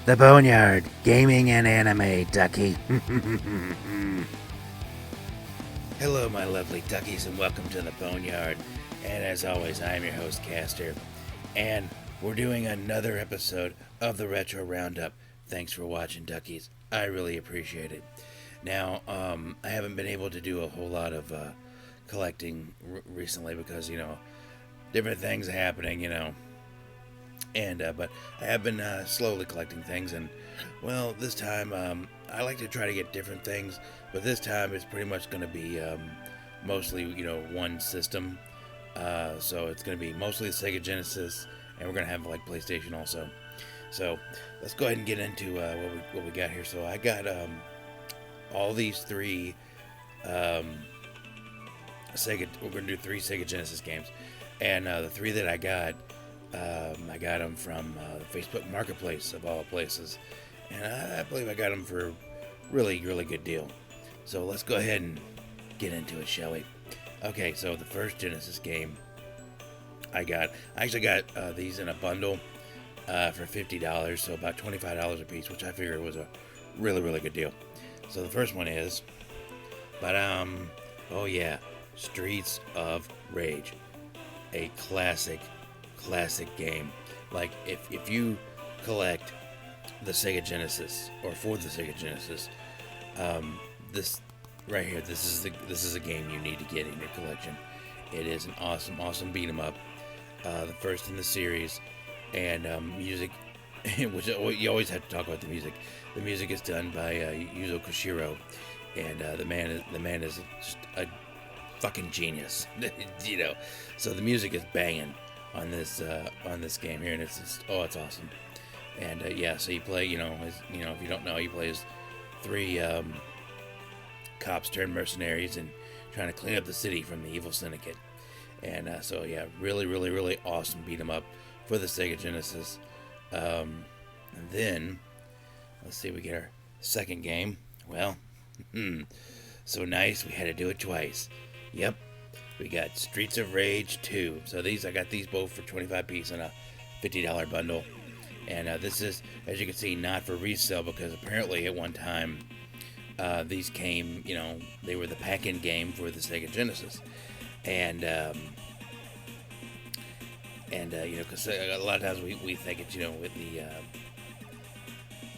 The Boneyard, gaming and anime, Ducky. Hello, my lovely Duckies, and welcome to the Boneyard. And as always, I am your host, Caster. And we're doing another episode of the Retro Roundup. Thanks for watching, Duckies. I really appreciate it. Now, I haven't been able to do a whole lot of collecting recently because, different things are happening, And but I have been slowly collecting things, and well, this time I like to try to get different things, but this time it's pretty much going to be mostly one system. So it's going to be mostly the Sega Genesis, and we're going to have like PlayStation also. So let's go ahead and get into what we got here. So I got all these three Sega. We're going to do three Sega Genesis games, and the three that I got them from Facebook Marketplace of all places, and I believe I got them for a really, really good deal. So let's go ahead and get into it, shall we? Okay, so the first Genesis game I actually got these in a bundle for $50, so about $25 a piece, which I figured was a really, really good deal. So the first one is, oh yeah, Streets of Rage, a classic game. Like if you collect the Sega Genesis, or for the Sega Genesis, this right here, this is a game you need to get in your collection. It is an awesome beat 'em up, the first in the series, and music, which you always have to talk about the music. The music is done by Yuzo Koshiro, and the man is just a fucking genius, So the music is banging on this game here, and it's awesome. And so you play, if you don't know, you play as three cops turned mercenaries and trying to clean up the city from the evil syndicate. And really, really, really awesome beat 'em up for the Sega Genesis. And then let's see, we get our second game. Well, so nice, we had to do it twice. Yep. We got Streets of Rage 2. So I got these both for 25 piece in a $50 bundle. And this is, as you can see, not for resale, because apparently at one time these came, they were the pack-in game for the Sega Genesis. And because a lot of times we think it's, with the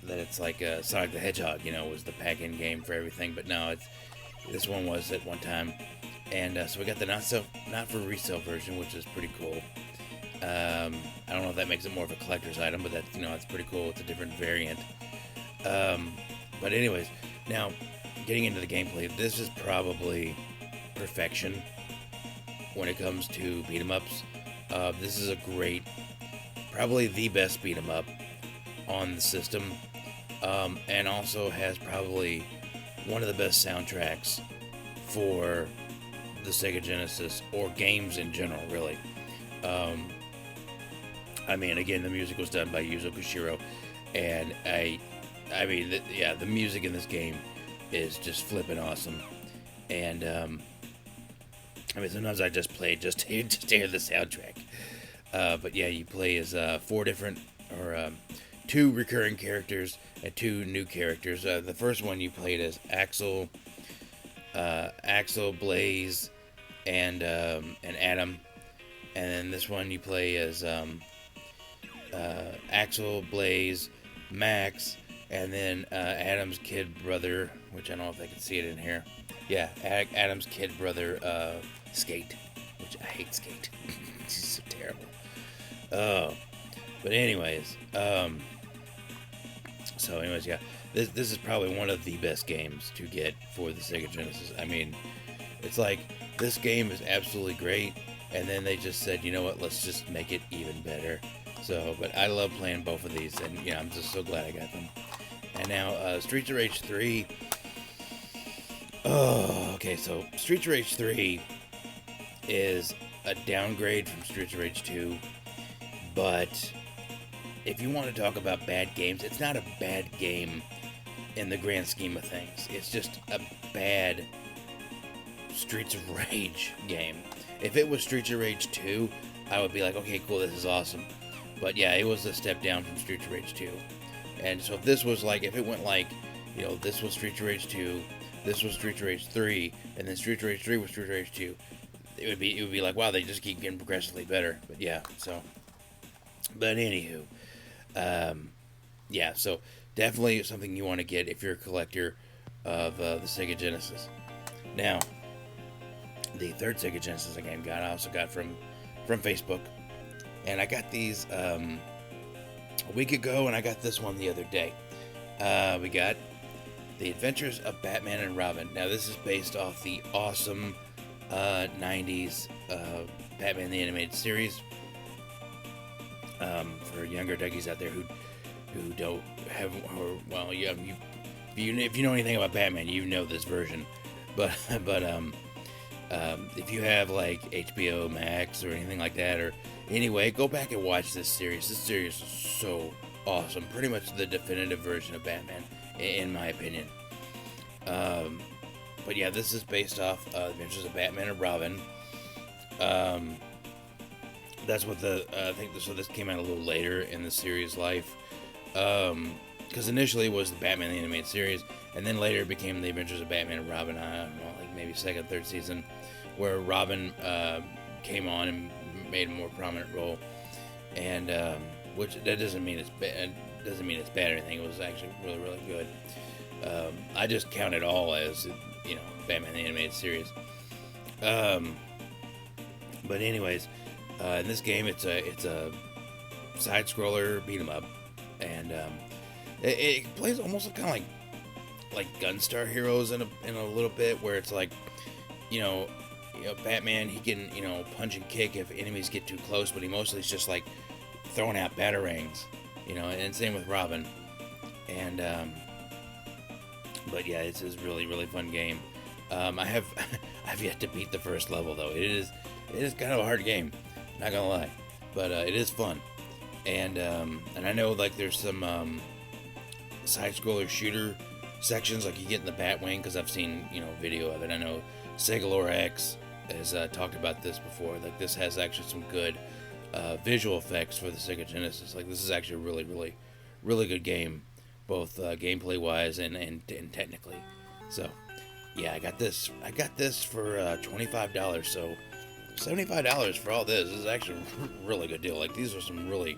that it's like Sonic the Hedgehog, was the pack-in game for everything. But no, this one was at one time. And so we got the not for resale version, which is pretty cool. I don't know if that makes it more of a collector's item, but that's pretty cool. It's a different variant. But anyways, now getting into the gameplay, this is probably perfection when it comes to beat 'em ups. This is probably the best beat 'em up on the system, and also has probably one of the best soundtracks for the Sega Genesis, or games in general, really. Again, the music was done by Yuzo Koshiro, and the music in this game is just flipping awesome. And sometimes I just play just to hear the soundtrack. But yeah, you play as two recurring characters and two new characters. The first one you played as Axel, Blaze, and Adam, and then this one you play as Axel, Blaze, Max, and then Adam's kid brother, which I don't know if I can see it in here. Yeah, Adam's kid brother, Skate, which I hate Skate. He's so terrible. Oh, but anyways, yeah, this is probably one of the best games to get for the Sega Genesis. It's like, this game is absolutely great, and then they just said, you know what, let's just make it even better. So, but I love playing both of these, and I'm just so glad I got them. And now, Streets of Rage 3. Oh, okay, so Streets of Rage 3 is a downgrade from Streets of Rage 2, but if you want to talk about bad games, it's not a bad game in the grand scheme of things. It's just a bad Streets of Rage game. If it was Streets of Rage 2, I would be like, okay, cool, this is awesome. But yeah, it was a step down from Streets of Rage 2. And so if this was like, if it went like, this was Streets of Rage 2, this was Streets of Rage 3, and then Streets of Rage 3 was Streets of Rage 2, it would be like, wow, they just keep getting progressively better. But yeah, so, but anywho, yeah, so definitely something you want to get if you're a collector of the Sega Genesis. Now, the third Sega Genesis game I also got from Facebook, and I got these a week ago, and I got this one the other day. We got The Adventures of Batman and Robin. Now, this is based off the awesome 90s Batman the Animated Series. For younger Duckys out there who don't have, or well, if you know anything about Batman, you know this version. But if you have like HBO Max or anything like that, or anyway, go back and watch this series. This series is so awesome. Pretty much the definitive version of Batman, in my opinion. But yeah, this is based off Adventures of Batman and Robin. That's what I think. So this came out a little later in the series' life. Because initially it was the Batman the Animated Series, and then later it became The Adventures of Batman and Robin. I don't know, like maybe second, third season, where Robin came on and made a more prominent role. And which that doesn't mean it's bad. Doesn't mean it's bad or anything. It was actually really, really good. I just count it all as Batman the Animated Series. But anyways, in this game, it's a side scroller beat 'em up, and it plays almost kind of like Gunstar Heroes in a little bit, where it's like Batman, he can punch and kick if enemies get too close, but he mostly is just like throwing out batarangs, and same with Robin. And but yeah, it's a really, really fun game. I've yet to beat the first level though. It is kind of a hard game, not gonna lie, but it is fun. And I know like there's some side scroller shooter sections, like you get in the Batwing, because I've seen video of it. I know Segalore X has talked about this before. Like this has actually some good visual effects for the Sega Genesis. Like this is actually a really, really, really good game, both gameplay wise and technically. So yeah, I got this for $25. So $75 for all this is actually a really good deal. Like these are some really,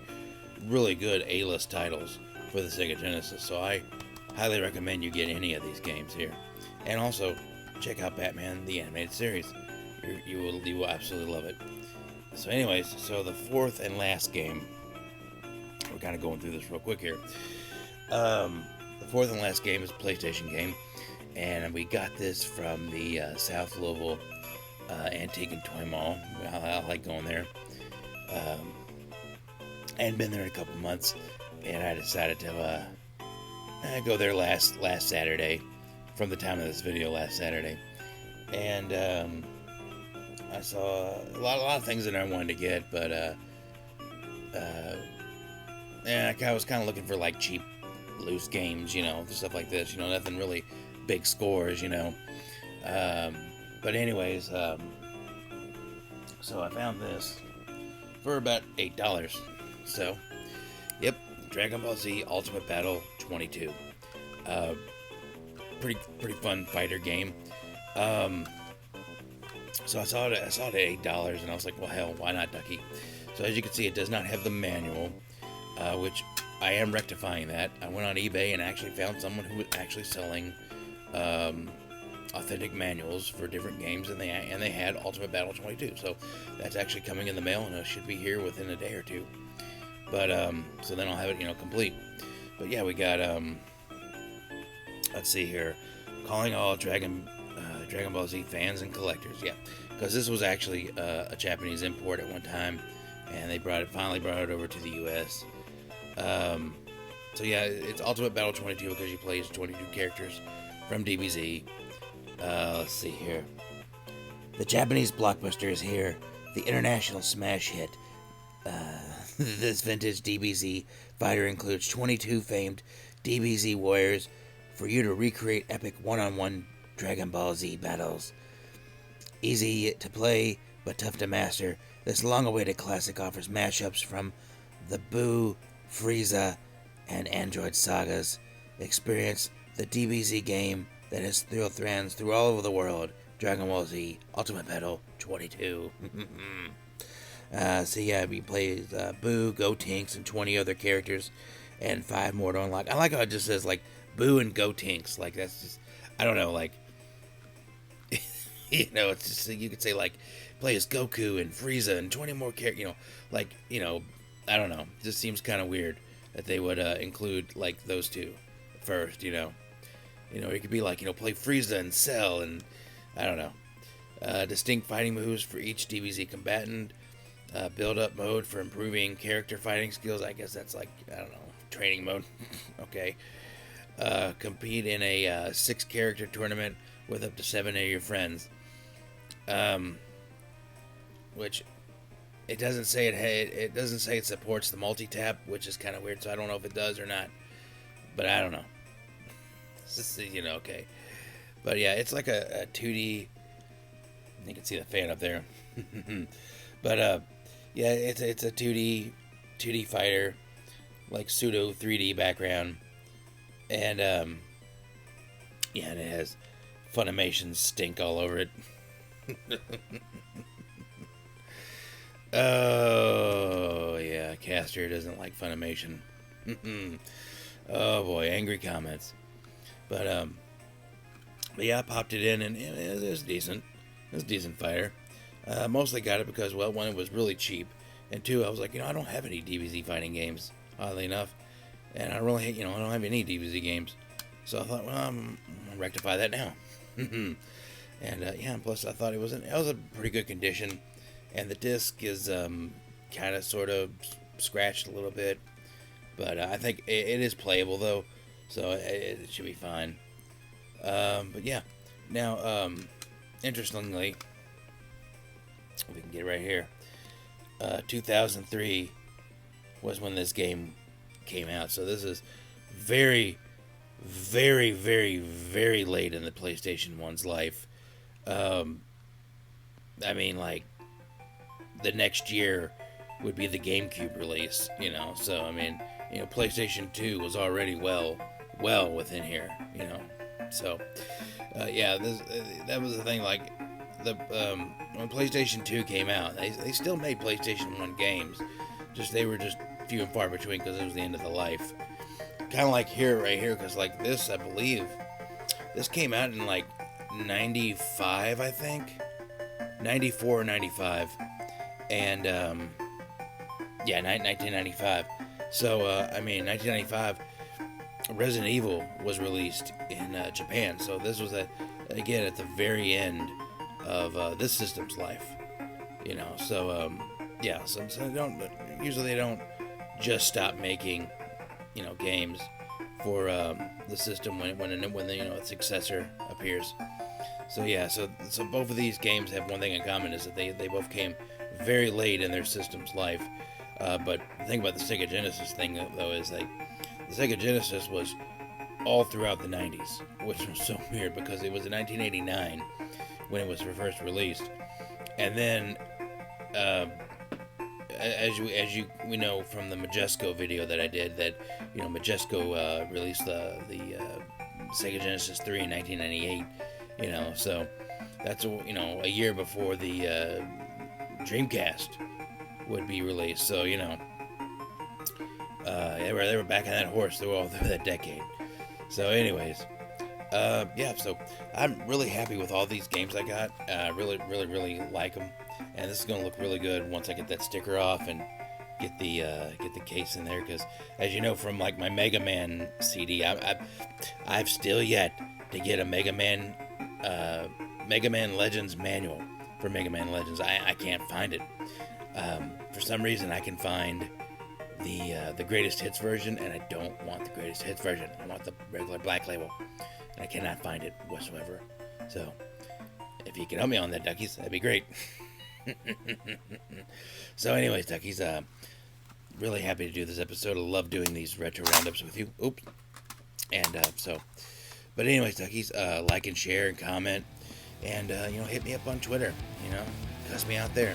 really good A-list titles for the Sega Genesis. So I highly recommend you get any of these games here. And also check out Batman the Animated Series. You will absolutely love it. So anyways, so the fourth and last game, we're kind of going through this real quick here. The fourth and last game is a PlayStation game, and we got this from the South Louisville Antique and Toy Mall. I like going there. I hadn't been there in a couple months, and I decided to go there last Saturday, from the time of this video, last Saturday. And I saw a lot of things that I wanted to get, but I was kind of looking for like cheap, loose games, stuff like this, nothing really big scores, but anyways, so I found this for about $8. So, yep, Dragon Ball Z Ultimate Battle 22. Pretty fun fighter game. So I saw it at $8, and I was like, well, hell, why not, Ducky? So as you can see, it does not have the manual, which I am rectifying that. I went on eBay and actually found someone who was actually selling authentic manuals for different games, and they had Ultimate Battle 22. So that's actually coming in the mail, and it should be here within a day or two. But so then I'll have it, complete. But yeah, we got let's see here, calling all Dragon Ball Z fans and collectors. Yeah, because this was actually a Japanese import at one time, and they finally brought it over to the U.S. So yeah, it's Ultimate Battle 22 because you play as 22 characters from DBZ. Let's see here. The Japanese blockbuster is here. The international smash hit. This vintage DBZ fighter includes 22 famed DBZ warriors for you to recreate epic one-on-one Dragon Ball Z battles. Easy to play, but tough to master, this long-awaited classic offers mashups from the Buu, Frieza, and Android sagas. Experience the DBZ game that has thrilled fans through all over the world. Dragon Ball Z Ultimate Battle 22. So yeah, we play Boo, Gotenks, and 20 other characters, and 5 more to unlock. I like how it just says like Boo and Gotenks. Like that's just, I don't know, like it's just, you could say like play as Goku and Frieza and 20 more characters. I don't know. It just seems kind of weird that they would include like those two first. It could be like play Frieza and Cell, and I don't know. Distinct fighting moves for each DBZ combatant. Build-up mode for improving character fighting skills. I guess that's like, I don't know, training mode. Okay. Compete in a 6-character tournament with up to 7 of your friends. Which it doesn't say it doesn't say it supports the multi-tap, which is kind of weird. So I don't know if it does or not. But I don't know. Okay. But yeah, it's like a 2D. You can see the fan up there. But yeah, it's a 2D fighter, like pseudo 3D background, and and it has Funimation stink all over it. Oh yeah, Caster doesn't like Funimation. Oh boy, angry comments. But yeah, I popped it in, and it was decent. It was a decent fighter. Mostly got it because, well, one, it was really cheap, and two, I was like, I don't have any DBZ fighting games, oddly enough, and I don't have any DBZ games, so I thought, well, I'm gonna rectify that now. And yeah, plus I thought it was a pretty good condition, and the disc is kind of sort of scratched a little bit, but I think it is playable though, so it should be fine. But yeah, now interestingly, we can get right here. 2003 was when this game came out, so this is very, very, very, very late in the PlayStation 1's life. I mean, like, the next year would be the GameCube release, so I mean, PlayStation 2 was already well within here, so yeah, that was the thing, like, when PlayStation 2 came out, they still made PlayStation 1 games, they were just few and far between because it was the end of the life. Kind of like right here, because like this, I believe, this came out in like 95, I think, 94 or 95, and yeah, 1995. So I mean, 1995, Resident Evil was released in Japan. So this was again at the very end of this system's life, So yeah, so they don't just stop making games for the system when its successor appears. So yeah, so both of these games have one thing in common, is that they both came very late in their system's life. But the thing about the Sega Genesis thing though is like the Sega Genesis was all throughout the 90s, which was so weird because it was in 1989 when it was first released, and then as we know from the Majesco video that I did, that Majesco released the Sega Genesis 3 in 1998, so that's a year before the Dreamcast would be released. So they were back on that horse through all through that decade. So anyways, yeah, so I'm really happy with all these games I got. Really like them, and this is gonna look really good once I get that sticker off and get the case in there. Because as you know from like my Mega Man CD, I've still yet to get a Mega Man Legends manual for Mega Man Legends. I can't find it. For some reason, I can find the greatest hits version, and I don't want the greatest hits version. I want the regular black label, and I cannot find it whatsoever. So, if you can help me on that, Duckies, that'd be great. So, anyways, Duckies, really happy to do this episode. I love doing these retro roundups with you. Oops. And but anyways, Duckies, like and share and comment, and hit me up on Twitter. Cuss me out there.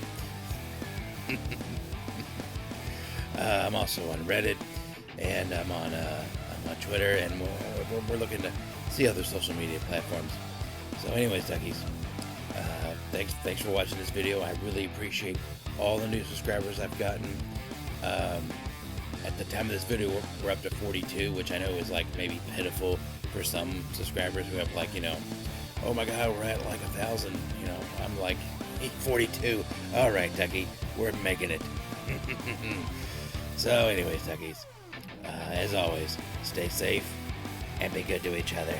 I'm also on Reddit, and I'm on Twitter, and we're looking to see other social media platforms. So, anyways, Duckies, thanks for watching this video. I really appreciate all the new subscribers I've gotten. At the time of this video, we're up to 42, which I know is like maybe pitiful for some subscribers who have like, oh my God, we're at like 1,000. I'm like 42. All right, Ducky, we're making it. So, anyways, Duckies, as always, stay safe and be good to each other.